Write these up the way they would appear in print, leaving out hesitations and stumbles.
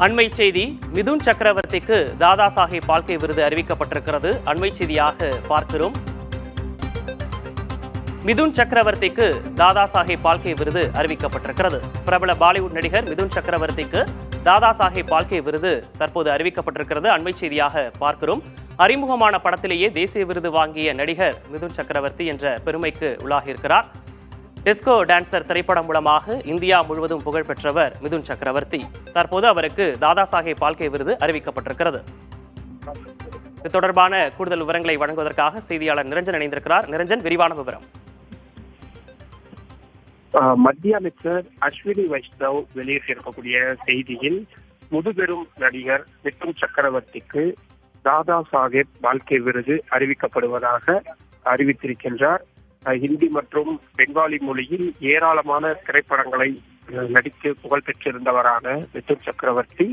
அண்மை செய்தி. மிதுன் சக்கரவர்த்திக்கு தாதா சாஹேப் பால்கே விருது அறிவிக்கப்பட்டிருக்கிறது. அண்மை செய்தியாக பார்க்கிறோம். மிதுன் சக்கரவர்த்திக்கு தாதா சாஹேப் பால்கே விருது அறிவிக்கப்பட்டிருக்கிறது. பிரபல பாலிவுட் நடிகர் மிதுன் சக்கரவர்த்திக்கு தாதா சாஹேப் பால்கே விருது தற்போது அறிவிக்கப்பட்டிருக்கிறது. அண்மை செய்தியாக பார்க்கிறோம். அறிமுகமான படத்திலேயே தேசிய விருது வாங்கிய நடிகர் மிதுன் சக்கரவர்த்தி என்ற பெருமைக்கு உள்ளாகியிருக்கிறார். டிஸ்கோ டான்சர் திரைப்படம் மூலமாக இந்தியா முழுவதும் புகழ் பெற்றவர் மிதுன் சக்கரவர்த்தி. தற்போது அவருக்கு தாதா சாஹேப் பால்கே விருது அறிவிக்கப்பட்டிருக்கிறது. இது தொடர்பான கூடுதல் விவரங்களை வழங்குவதற்காக செய்தியாளர் நிரஞ்சன் இணைந்திருக்கிறார். நிரஞ்சன், விரிவான விவரம். மத்திய அமைச்சர் அஸ்வினி வைஷ்ணவ் வெளியிட்டிருக்கக்கூடிய செய்தியில் முதுபெரும் நடிகர் மிதுன் சக்கரவர்த்திக்கு தாதா சாஹேப் பால்கே விருது அறிவிக்கப்படுவதாக அறிவித்திருக்கின்றார். ஹிந்தி மற்றும் பெங்காலி மொழியில் ஏராளமான திரைப்படங்களை நடித்து புகழ் பெற்றிருந்தவரான மிதுன் சக்கரவர்த்தி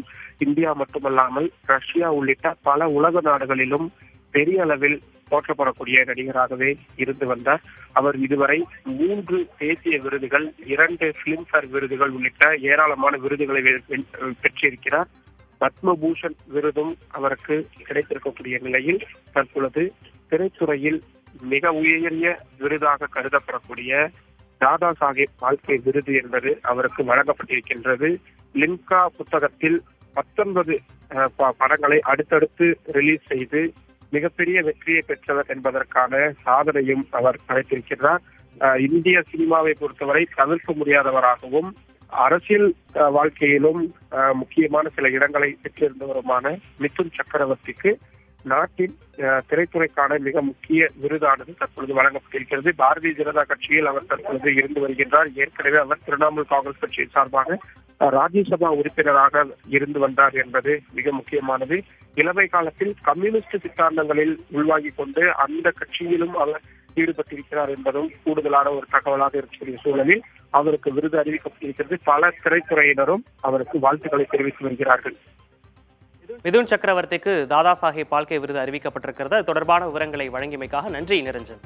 இந்தியா மட்டுமல்லாமல் ரஷ்யா உள்ளிட்ட பல உலக நாடுகளிலும் பெரிய அளவில் போற்றப்படக்கூடிய நடிகராகவே இருந்து வந்தார். அவர் இதுவரை 3 தேசிய விருதுகள், 2 பிலிம்பேர் விருதுகள் உள்ளிட்ட ஏராளமான விருதுகளை பெற்றிருக்கிறார். பத்மபூஷன் விருதும் அவருக்கு கிடைத்திருக்கக்கூடிய நிலையில் தற்பொழுது திரைத்துறையில் மிக உயரிய விருதாக கருதப்படக்கூடிய தாதா சாஹேப் பால்கே விருது என்பது அவருக்கு வழங்கப்பட்டிருக்கின்றது. லிம்கா புத்தகத்தில் 19 படங்களை அடுத்தடுத்து ரிலீஸ் செய்து மிகப்பெரிய வெற்றியை பெற்றவர் என்பதற்கான சாதனையும் அவர் படைத்திருக்கிறார். இந்திய சினிமாவை பொறுத்தவரை தவிர்க்க முடியாதவராகவும் அரசியல் வாழ்க்கையிலும் முக்கியமான சில இடங்களை பெற்றிருந்தவருமான மிதுன் சக்கரவர்த்திக்கு நாட்டின் திரைத்துறைக்கான மிக முக்கிய விருதானது தற்பொழுது வழங்கப்பட்டிருக்கிறது. பாரதிய ஜனதா கட்சியில் அவர் தற்பொழுது இருந்து வருகின்றார். ஏற்கனவே அவர் திரிணாமுல் காங்கிரஸ் கட்சியின் சார்பாக ராஜ்யசபா உறுப்பினராக இருந்து வந்தார் என்பது மிக முக்கியமானது. இளமை காலத்தில் கம்யூனிஸ்ட் சித்தாந்தங்களில் உள்வாங்கிக் கொண்டு அந்த கட்சியிலும் அவர் ஈடுபட்டிருக்கிறார் என்பதும் கூடுதலான ஒரு தகவலாக இருக்கக்கூடிய சூழலில் அவருக்கு விருது அறிவிக்கப்பட்டிருக்கிறது. பல திரைத்துறையினரும் அவருக்கு வாழ்த்துக்களை தெரிவித்து வருகிறார்கள். மிதுன் சக்கரவர்த்திக்கு தாதா சாஹேப் பால்கே விருது அறிவிக்கப்பட்டிருக்கிறது. தொடர்பான விவரங்களை வழங்கியமைக்காக நன்றி நிரஞ்சன்.